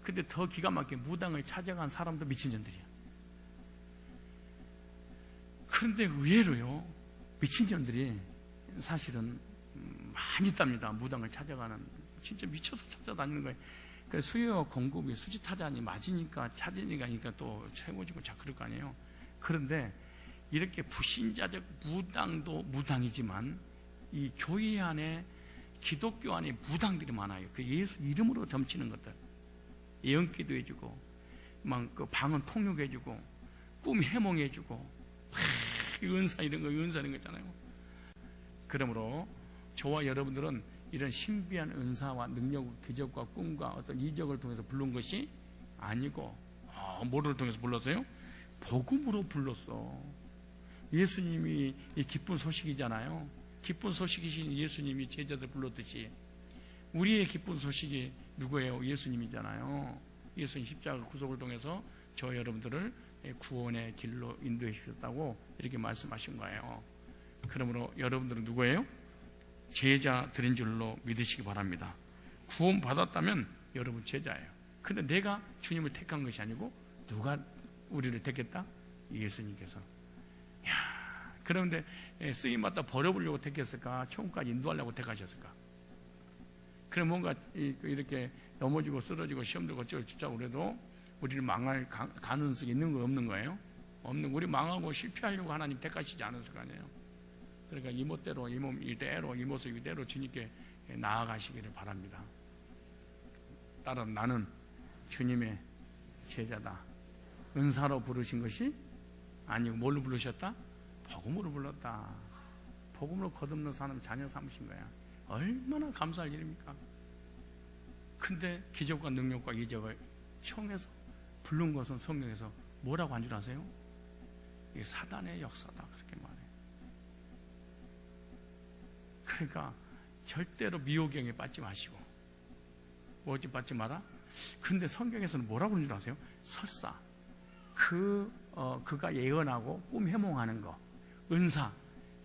근데 더 기가 막히게 무당을 찾아간 사람도 미친년들이야. 그런데 의외로요, 미친년들이 사실은 많이 있답니다. 무당을 찾아가는 진짜 미쳐서 찾아다니는 거예요. 그 수요와 공급이 수지타산이 맞으니까 찾으니까 또 최고지고 자 그럴 거 아니에요. 그런데 이렇게 불신자적 무당도 무당이지만 이 교회 안에 기독교 안에 무당들이 많아요. 그 예수 이름으로 점치는 것들, 예언기도 해주고, 막 그 방언 통역해주고, 꿈 해몽해주고, 은사 이런 거 있잖아요. 그러므로 저와 여러분들은 이런 신비한 은사와 능력, 기적과 꿈과 어떤 이적을 통해서 부른 것이 아니고, 뭐를 통해서 불렀어요? 복음으로 불렀어. 예수님이 이 기쁜 소식이잖아요. 기쁜 소식이신 예수님이 제자들 불렀듯이 우리의 기쁜 소식이 누구예요? 예수님이잖아요. 예수님 십자가 구속을 통해서 저 여러분들을 구원의 길로 인도해 주셨다고 이렇게 말씀하신 거예요. 그러므로 여러분들은 누구예요? 제자들인 줄로 믿으시기 바랍니다. 구원 받았다면 여러분 제자예요. 근데 내가 주님을 택한 것이 아니고 누가 우리를 택했다? 예수님께서. 그런데 쓰임받다 버려보려고 택했을까? 천국까지 인도하려고 택하셨을까? 그럼 뭔가 이렇게 넘어지고 쓰러지고 시험 들고 어쩌고 그래도 우리를 망할 가능성이 있는 거 없는 거예요? 없는. 우리 망하고 실패하려고 하나님 택하시지 않았을 거 아니에요? 그러니까 이모대로 이 몸 이대로 이 모습 이대로 주님께 나아가시기를 바랍니다. 따라 나는 주님의 제자다. 은사로 부르신 것이 아니고 뭘로 부르셨다? 복음으로 불렀다. 복음으로 거듭난 사람 자녀 삼으신 거야. 얼마나 감사할 일입니까? 근데 기적과 능력과 이적을 총해서 부른 것은 성경에서 뭐라고 한 줄 아세요? 이게 사단의 역사다 그렇게 말해요. 그러니까 절대로 미혹경에 빠지지 마시고 뭐지 빠지지 마라. 근데 성경에서는 뭐라고 하는 줄 아세요? 설사 그가 예언하고 꿈 해몽하는 거 은사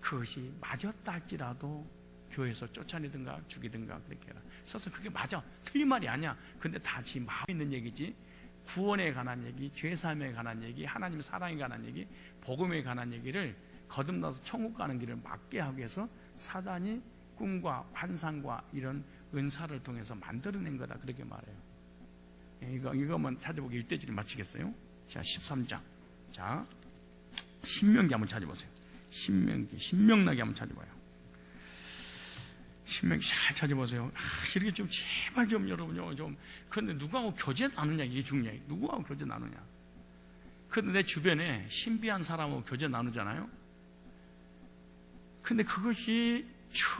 그것이 맞았다 할지라도 교회에서 쫓아내든가 죽이든가 그렇게 해라. 그래서 그게 맞아. 틀린 말이 아니야. 근데 다 지 마음에 있는 얘기지. 구원에 관한 얘기, 죄사함에 관한 얘기, 하나님 사랑에 관한 얘기, 복음에 관한 얘기를 거듭나서 천국 가는 길을 막게 하기 위해서 사단이 꿈과 환상과 이런 은사를 통해서 만들어낸 거다 그렇게 말해요. 이거만 찾아보고 1대지를 마치겠어요. 자, 13장. 자, 신명기 한번 찾아보세요. 신명나기 한번 찾아봐요. 신명기 잘 찾아보세요. 이렇게 좀 제발 좀 여러분요 좀. 그런데 누구하고 교제 나누냐 이게 중요해. 누구하고 교제 나누냐. 그런데 내 주변에 신비한 사람하고 교제 나누잖아요. 근데 그것이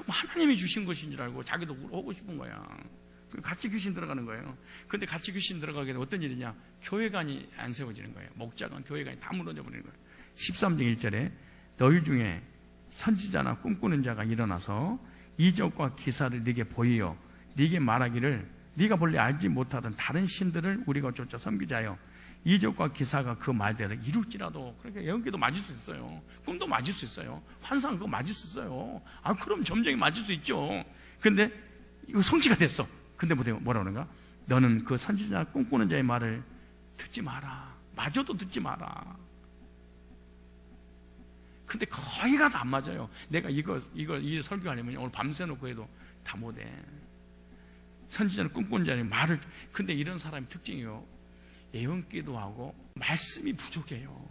하나님이 주신 것인 줄 알고 자기도 오고 싶은 거야. 같이 귀신 들어가는 거예요. 그런데 같이 귀신 들어가게 되면 어떤 일이냐? 교회관이 안 세워지는 거예요. 목자관, 교회관이 다 무너져 버리는 거예요. 13장 1절에 너희 중에 선지자나 꿈꾸는 자가 일어나서 이적과 기사를 네게 보이어 네게 말하기를 네가 본래 알지 못하던 다른 신들을 우리가 쫓아 섬기자여 이적과 기사가 그 말대로 이룰지라도. 그러니까 예언기도 맞을 수 있어요. 꿈도 맞을 수 있어요. 환상 그거 맞을 수 있어요. 그럼 점쟁이 맞을 수 있죠. 근데 이거 성취가 됐어. 근데 뭐라 그러는가? 너는 그 선지자 꿈꾸는 자의 말을 듣지 마라. 마저도 듣지 마라. 근데 거의가 다 안 맞아요. 내가 이 설교하려면 오늘 밤새놓고 해도 다 못해. 선지자는 꿈꾸는 자의 말을. 근데 이런 사람의 특징이요. 예언기도 하고 말씀이 부족해요.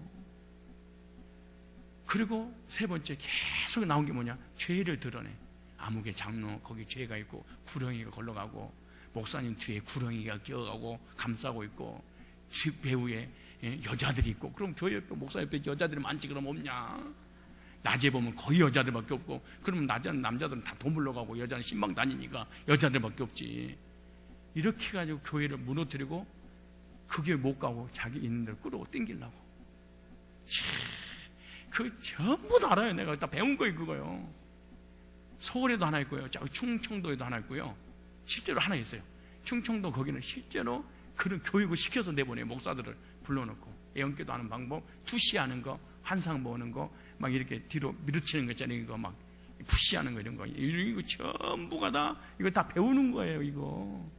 그리고 세 번째 계속 나온 게 뭐냐? 죄를 드러내. 아무개 장로 거기 죄가 있고 구렁이가 걸러가고 목사님 뒤에 구렁이가 끼어가고 감싸고 있고 뒷 배후에 여자들이 있고. 그럼 교회 옆에 목사 옆에 여자들이 많지 그럼 없냐? 낮에 보면 거의 여자들밖에 없고. 그러면 낮에는 남자들은 다 돈 물러가고 여자는 신방 다니니까 여자들밖에 없지. 이렇게 해가지고 교회를 무너뜨리고 그 교회 못 가고 자기 있는 데를 끌어오고 땡기려고. 그 전부 다 알아요. 내가 다 배운 거예요 그거요. 서울에도 하나 있고요. 충청도에도 하나 있고요. 실제로 하나 있어요. 충청도 거기는 실제로 그런 교육을 시켜서 내보내요. 목사들을 불러놓고 예언기도 하는 방법, 투시하는 거, 환상 보는 거, 막 이렇게 뒤로 밀어치는 거 있잖아요. 이거 막 푸시하는 거 이런 거. 이거 전부가 다 이거 다 배우는 거예요. 이거.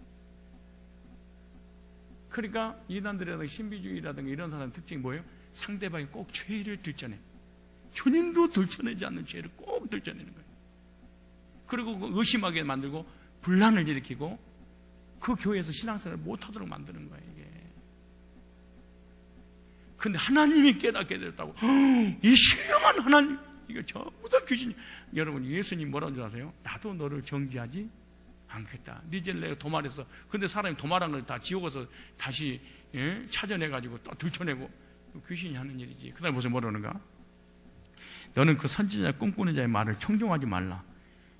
그러니까 이단들이라든가 신비주의라든가 이런 사람의 특징이 뭐예요? 상대방이 꼭 죄를 들춰내. 주님도 들춰내지 않는 죄를 꼭 들춰내는 거예요. 그리고 의심하게 만들고 분란을 일으키고 그 교회에서 신앙생활을 못하도록 만드는 거예요, 이게. 근데 하나님이 깨닫게 됐다고. 이 신령한 하나님, 이거 전부 다 귀신이. 여러분, 예수님 뭐라는 줄 아세요? 나도 너를 정죄하지 않겠다. 네 죄를 내가 도말했어. 근데 사람이 도말한 걸 다 지옥에서 다시 찾아내가지고 또 들춰내고, 귀신이 하는 일이지. 그 다음에 무슨 뭐라는가? 너는 그 선지자 꿈꾸는 자의 말을 청종하지 말라.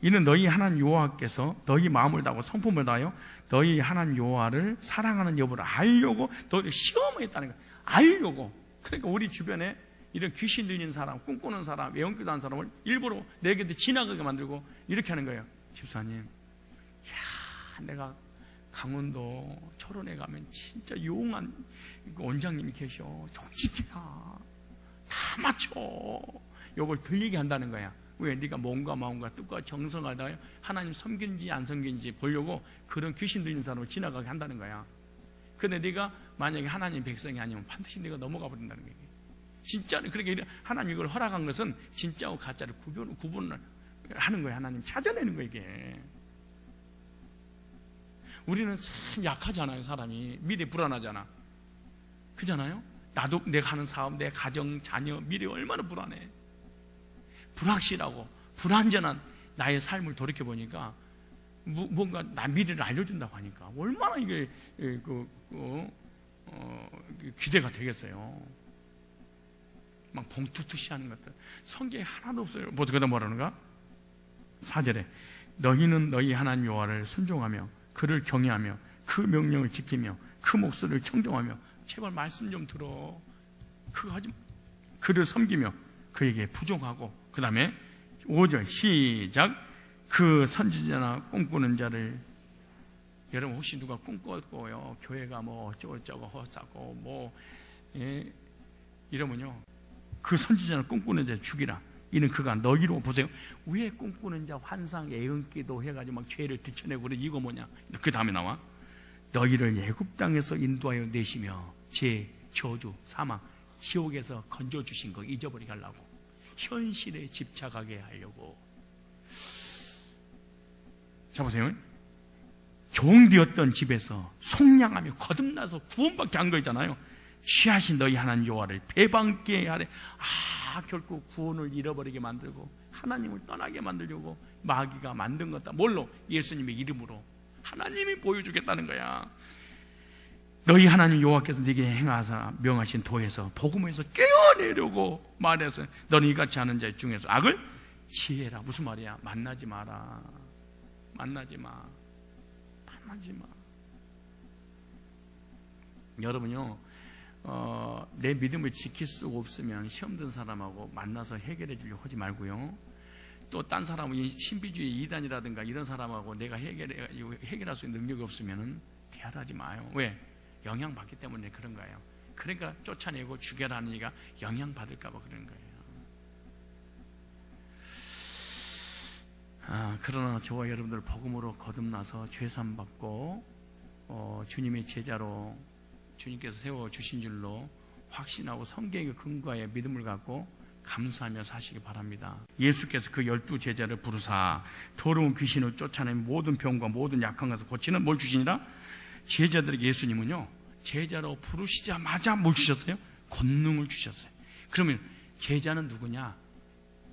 이는 너희 하나님 여호와께서 너희 마음을 다하고 성품을 다하여 너희 하나님 여호와를 사랑하는 여부를 알려고 너희를 시험했다는 거야. 알려고. 그러니까 우리 주변에 이런 귀신 들린 사람, 꿈꾸는 사람, 외형기도 하는 사람을 일부러 내 곁에 지나가게 만들고 이렇게 하는 거예요. 집사님, 야, 내가 강원도 철원에 가면 진짜 용한 원장님이 계셔. 정직해야 다 맞춰. 요걸 들리게 한다는 거야. 왜? 네가 몸과 마음과 뜻과 정성을 다하여 하나님 섬긴지 안 섬긴지 보려고 그런 귀신 들린 사람을 지나가게 한다는 거야. 근데 네가 만약에 하나님 백성이 아니면 반드시 네가 넘어가 버린다는 거야. 진짜는 그렇게 하나님 이걸 허락한 것은 진짜와 가짜를 구분을 하는 거야. 하나님 찾아내는 거야, 이게. 우리는 참 약하잖아요, 사람이. 미래 불안하잖아. 그잖아요? 나도 내가 하는 사업, 내 가정, 자녀, 미래 얼마나 불안해. 불확실하고 불안전한 나의 삶을 돌이켜보니까 뭔가 나 미래를 알려준다고 하니까 얼마나 이게 기대가 되겠어요. 막 봉투투시 하는 것들 성경에 하나도 없어요. 그다음 뭐라는가? 4절에 너희는 너희 하나님 여호와를 순종하며 그를 경외하며 그 명령을 지키며 그 목소리를 청종하며. 제발 말씀 좀 들어. 그거 하지. 그를 섬기며 그에게 부족하고. 그 다음에 5절 시작. 그 선지자나 꿈꾸는 자를. 여러분 혹시 누가 꿈꿨고요 교회가 뭐 어쩌고저쩌고 허사고 뭐 이러면요 그 선지자나 꿈꾸는 자 죽이라. 이는 그가 너희로. 보세요, 왜 꿈꾸는 자 환상 예언기도 해가지고 막 죄를 들춰내고 그래. 이거 뭐냐. 그 다음에 나와 너희를 애굽 땅에서 인도하여 내시며 제 저주 사망 지옥에서 건져주신 거 잊어버리게 하려고, 현실에 집착하게 하려고. 자 보세요, 종되었던 집에서 속량하며 거듭나서 구원받게 한 거잖아요. 취하신 너희 하나님 여호와를 배반케 하래. 결국 구원을 잃어버리게 만들고 하나님을 떠나게 만들려고 마귀가 만든 거다. 뭘로? 예수님의 이름으로. 하나님이 보여주겠다는 거야. 너희 하나님 여호와께서 네게 행하사 명하신 도에서 복음에서 깨어내려고 말해서 너는 이같이 하는 자 중에서 악을 지혜라. 무슨 말이야? 만나지 마라. 만나지 마. 만나지 마. 여러분요, 내 믿음을 지킬 수가 없으면 시험 든 사람하고 만나서 해결해 주려고 하지 말고요. 또 딴 사람은 신비주의 이단이라든가 이런 사람하고 내가 해결할 수 있는 능력이 없으면 대화하지 마요. 왜? 영향받기 때문에 그런 거예요. 그러니까 쫓아내고 죽여라는 얘기가 영향받을까 봐 그런 거예요. 그러나 저와 여러분들 복음으로 거듭나서 죄산 받고 주님의 제자로 주님께서 세워주신 줄로 확신하고 성경의 근거에 믿음을 갖고 감사하며 사시기 바랍니다. 예수께서 그 12 제자를 부르사 더러운 귀신을 쫓아내며 모든 병과 모든 약한 것을 고치는 뭘 주시니라? 제자들에게 예수님은요, 제자로 부르시자마자 뭘 주셨어요? 권능을 주셨어요. 그러면 제자는 누구냐?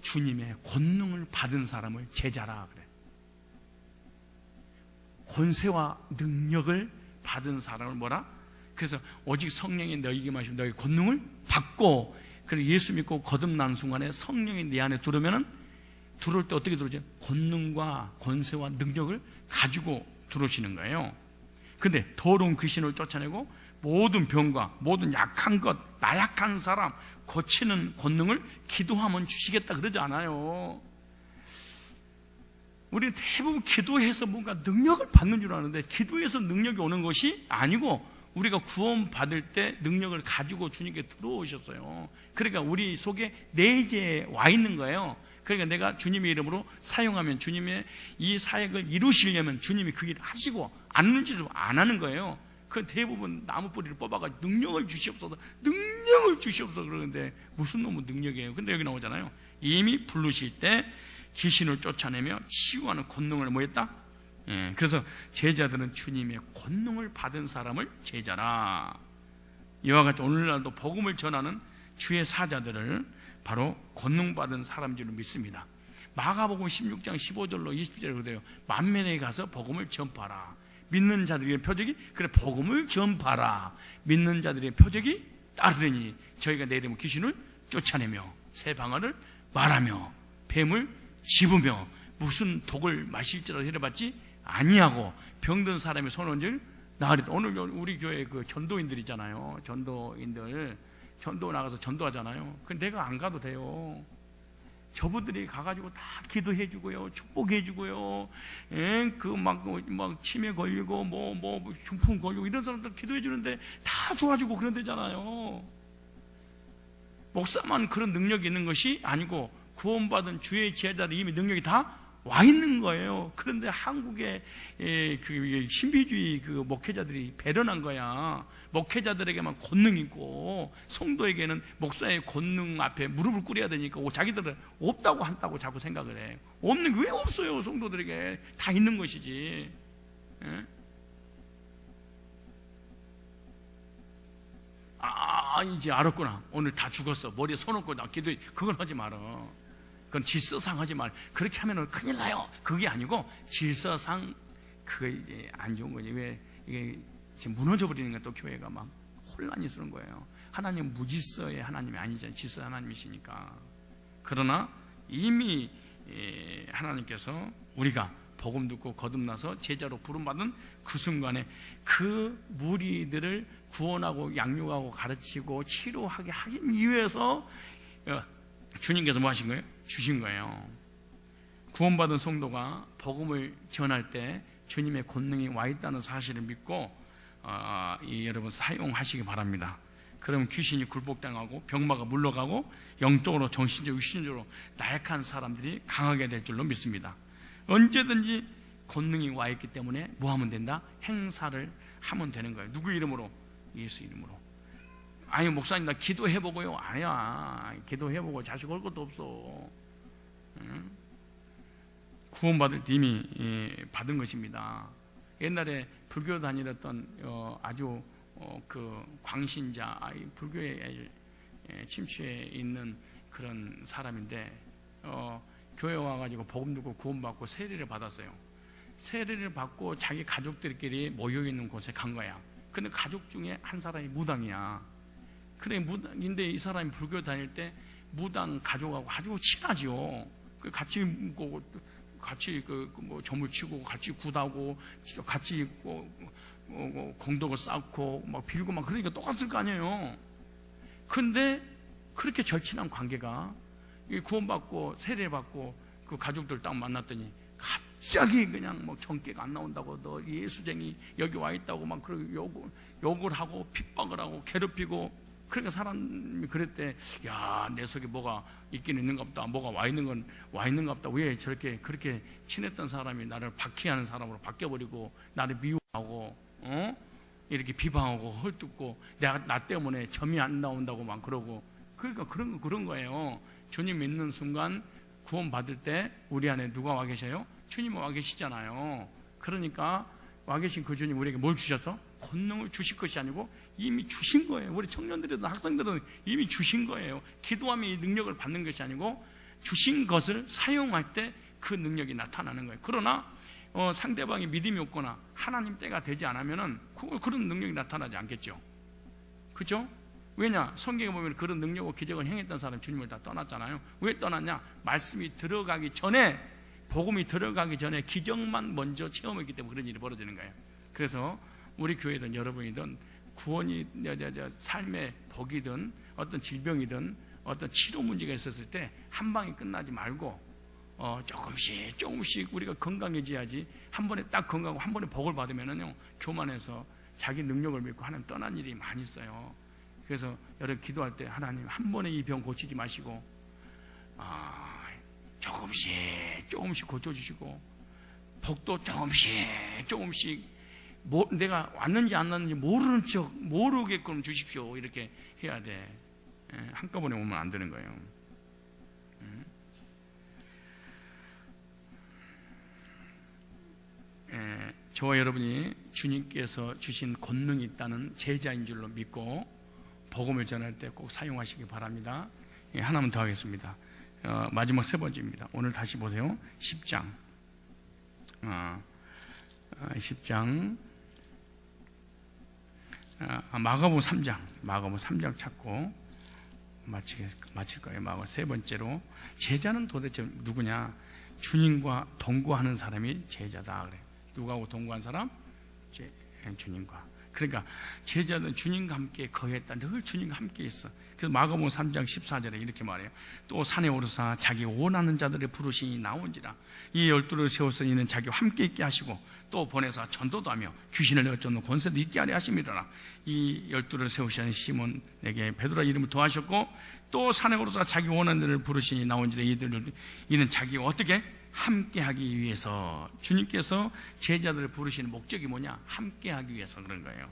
주님의 권능을 받은 사람을 제자라 그래. 권세와 능력을 받은 사람을 뭐라? 그래서 오직 성령이 너희에게 마시면 너희 권능을 받고, 그래서 예수 믿고 거듭난 순간에 성령이 내 안에 들어오면은 들어올 때 어떻게 들어오죠? 권능과 권세와 능력을 가지고 들어오시는 거예요. 근데 더러운 귀신을 쫓아내고 모든 병과 모든 약한 것, 나약한 사람 고치는 권능을 기도하면 주시겠다 그러지 않아요. 우리 대부분 기도해서 뭔가 능력을 받는 줄 아는데 기도해서 능력이 오는 것이 아니고 우리가 구원받을 때 능력을 가지고 주님께 들어오셨어요. 그러니까 우리 속에 내재에 와 있는 거예요. 그러니까 내가 주님의 이름으로 사용하면 주님의 이 사역을 이루시려면 주님이 그 일을 하시고 안 하는지도 안 하는 거예요. 그 대부분 나무 뿌리를 뽑아가지고 능력을 주시옵소서, 능력을 주시옵소서 그러는데 무슨 놈의 능력이에요? 근데 여기 나오잖아요. 이미 부르실 때 귀신을 쫓아내며 치유하는 권능을 뭐 했다? 그래서 제자들은 주님의 권능을 받은 사람을 제자라. 이와 같이 오늘날도 복음을 전하는 주의 사자들을 바로 권능 받은 사람들로 믿습니다. 마가복음 16장 15절로 20절에 그래요. 만민에게 가서 복음을 전파하라. 믿는 자들의 표적이 그래 복음을 전파하라. 믿는 자들의 표적이 따르니 저희가 내 이름으로 귀신을 쫓아내며 새 방언을 말하며 뱀을 집으며 무슨 독을 마실지라도 해봤지 아니하고 병든 사람의 손을 나으리다. 오늘 우리 교회 그 전도인들 있잖아요. 전도인들 전도 나가서 전도하잖아요. 그 내가 안 가도 돼요. 저분들이 가가지고 다 기도해주고요, 축복해주고요, 막 치매 걸리고 중풍 걸리고 이런 사람들 기도해주는데 다 좋아지고 그런 데잖아요. 목사만 그런 능력이 있는 것이 아니고 구원받은 주의 제자들 이미 능력이 다 와 있는 거예요. 그런데 한국의 그 신비주의 그 목회자들이 배려난 거야. 목회자들에게만 권능 있고 성도에게는 목사의 권능 앞에 무릎을 꿇어야 되니까 자기들은 없다고 한다고 자꾸 생각을 해. 없는 게 왜 없어요? 성도들에게 다 있는 것이지. 이제 알았구나. 오늘 다 죽었어. 머리에 손 얹고 나 기도해. 그건 하지 마라. 그건 질서상 하지 말. 그렇게 하면은 큰일 나요. 그게 아니고 질서상 그거 이제 안 좋은 거지. 왜 이게 지금 무너져 버리는 거야. 또 교회가 막 혼란이 쓰는 거예요. 하나님 무질서의 하나님이 아니잖아요. 질서 하나님이시니까. 그러나 이미 하나님께서 우리가 복음 듣고 거듭나서 제자로 부름받은 그 순간에 그 무리들을 구원하고 양육하고 가르치고 치료하게 하기 위해서 주님께서 뭐 하신 거예요? 주신 거예요. 구원받은 성도가 복음을 전할 때 주님의 권능이 와 있다는 사실을 믿고 여러분 사용하시기 바랍니다. 그러면 귀신이 굴복당하고 병마가 물러가고 영적으로 정신적으로 육신적으로 나약한 사람들이 강하게 될 줄로 믿습니다. 언제든지 권능이 와 있기 때문에 뭐 하면 된다? 행사를 하면 되는 거예요. 누구 이름으로? 예수 이름으로. 아니 목사님 나 기도해보고요. 아니야. 기도해보고 자식 올 것도 없어. 구원받을 때 이미 받은 것입니다. 옛날에 불교 다니던 아주 그 광신자, 불교에 침취해 있는 그런 사람인데 교회 와가지고 복음 듣고 구원받고 세례를 받았어요. 세례를 받고 자기 가족들끼리 모여있는 곳에 간 거야. 근데 가족 중에 한 사람이 무당이야. 그래 무당인데 이 사람이 불교 다닐 때 무당 가족하고 아주 친하지요. 같이 뭐 점을 치고 같이 굿하고 같이 공덕을 쌓고 막 빌고 막 그러니까 똑같을 거 아니에요. 근데 그렇게 절친한 관계가 구원받고 세례받고 그 가족들 딱 만났더니 갑자기 그냥 뭐 전개가 안 나온다고 너 예수쟁이 여기 와 있다고 막 그러고 욕을 하고 핍박을 하고 괴롭히고. 그러니까 사람이 그랬대. 야, 내 속에 뭐가 있긴 있는가 보다. 뭐가 와 있는가 보다. 왜 저렇게 그렇게 친했던 사람이 나를 박해하는 사람으로 바뀌어버리고 나를 미워하고 이렇게 비방하고 헐뜯고 나 때문에 점이 안 나온다고 막 그러고. 그러니까 그런 거예요. 주님 믿는 순간 구원 받을 때 우리 안에 누가 와 계셔요? 주님 와 계시잖아요. 그러니까 와 계신 그 주님 우리에게 뭘 주셨어? 권능을 주실 것이 아니고 이미 주신 거예요. 우리 청년들이든 학생들은 이미 주신 거예요. 기도하면 이 능력을 받는 것이 아니고 주신 것을 사용할 때 그 능력이 나타나는 거예요. 그러나 상대방이 믿음이 없거나 하나님 때가 되지 않으면은 그런 능력이 나타나지 않겠죠. 그렇죠? 왜냐? 성경에 보면 그런 능력과 기적을 행했던 사람 주님을 다 떠났잖아요. 왜 떠났냐? 말씀이 들어가기 전에, 복음이 들어가기 전에 기적만 먼저 체험했기 때문에 그런 일이 벌어지는 거예요. 그래서 우리 교회든 여러분이든 구원이 삶의 복이든 어떤 질병이든 어떤 치료 문제가 있었을 때 한 방에 끝나지 말고 조금씩 우리가 건강해져야지. 한 번에 딱 건강하고 한 번에 복을 받으면은요 교만해서 자기 능력을 믿고 하나님 떠난 일이 많이 있어요. 그래서 여러분 기도할 때 하나님 한 번에 이 병 고치지 마시고 조금씩 고쳐주시고 복도 조금씩 내가 왔는지 안 왔는지 모르는 척 모르게끔 주십시오. 이렇게 해야 돼. 한꺼번에 오면 안 되는 거예요. 저와 여러분이 주님께서 주신 권능이 있다는 제자인 줄로 믿고 복음을 전할 때 꼭 사용하시기 바랍니다. 하나만 더 하겠습니다. 마지막 세 번째입니다. 오늘 다시 보세요. 10장 10장 마가복음 3장 찾고 마칠 거예요. 마가복음 세 번째로 제자는 도대체 누구냐? 주님과 동거하는 사람이 제자다 그래요. 누구하고 동거한 사람? 주님과. 그러니까 제자는 주님과 함께 거했다. 늘 주님과 함께 있어. 그래서 마가복음 3장 14절에 이렇게 말해요. 또 산에 오르사 자기 원하는 자들의 부르심이 나온지라. 이 12를 세워서 이는 자기와 함께 있게 하시고 또 보내서 전도도 하며 귀신을 내쫓는 권세도 있게 하려 하심이더라. 이 12를 세우시는 시몬에게 베드로라 이름을 더하셨고 또 산에 오르사 자기 원하는 자들을 부르시니 나온지라. 이는 자기와 어떻게 함께하기 위해서. 주님께서 제자들을 부르시는 목적이 뭐냐? 함께하기 위해서 그런 거예요.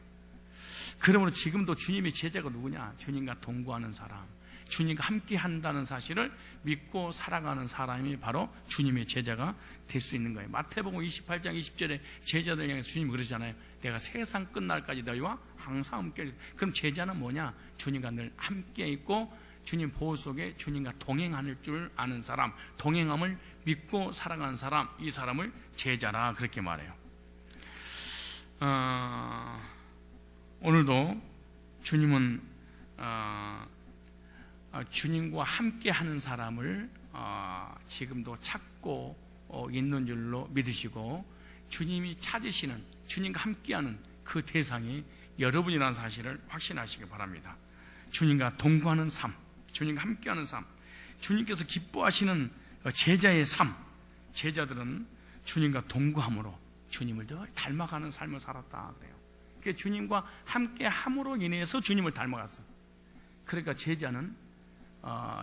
그러므로 지금도 주님의 제자가 누구냐? 주님과 동거하는 사람, 주님과 함께한다는 사실을 믿고 살아가는 사람이 바로 주님의 제자가 될 수 있는 거예요. 마태복음 28장 20절에 제자들 향해서 주님이 그러잖아요. 내가 세상 끝날까지 너희와 항상 함께. 그럼 제자는 뭐냐? 주님과 늘 함께 있고 주님 보호 속에 주님과 동행할 줄 아는 사람, 동행함을 믿고 살아가는 사람, 이 사람을 제자라 그렇게 말해요. 오늘도 주님은 주님과 함께하는 사람을 지금도 찾고 있는 줄로 믿으시고, 주님이 찾으시는, 주님과 함께하는 그 대상이 여러분이라는 사실을 확신하시기 바랍니다. 주님과 동거하는 삶, 주님과 함께하는 삶, 주님께서 기뻐하시는 제자의 삶. 제자들은 주님과 동거함으로 주님을 늘 닮아가는 삶을 살았다 그래요. 그러니까 주님과 함께함으로 인해서 주님을 닮아갔어. 그러니까 제자는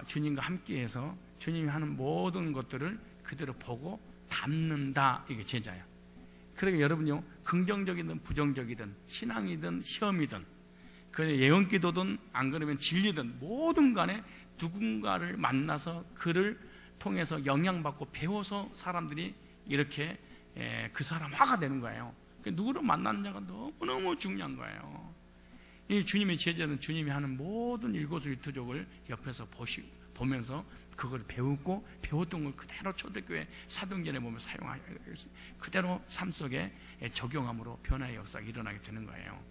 주님과 함께해서 주님이 하는 모든 것들을 그대로 보고 닮는다. 이게 제자야. 그러니까 여러분요, 긍정적이든 부정적이든 신앙이든 시험이든 예언기도든 안 그러면 진리든 뭐든 간에 누군가를 만나서 그를 통해서 영향받고 배워서 사람들이 이렇게 그 사람 화가 되는 거예요. 누구를 만나느냐가 너무너무 중요한 거예요. 이 주님의 제자는 주님이 하는 모든 일거수일투족을 옆에서 보면서 그걸 배우고 배웠던 걸 그대로 초대교회 사도행전에 보면 사용하여 그대로 삶 속에 적용함으로 변화의 역사가 일어나게 되는 거예요.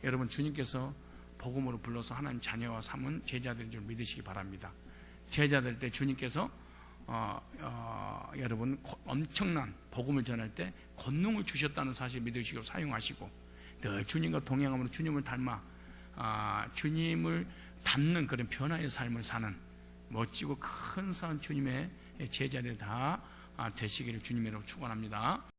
여러분, 주님께서 복음으로 불러서 하나님 자녀와 삼은 제자들인 줄 믿으시기 바랍니다. 제자들 때 주님께서 여러분 엄청난 복음을 전할 때 권능을 주셨다는 사실 믿으시고 사용하시고, 늘 주님과 동행함으로 주님을 닮아 주님을 닮는 그런 변화의 삶을 사는 멋지고 큰 산 주님의 제자들 다 되시기를 주님으로 축원합니다.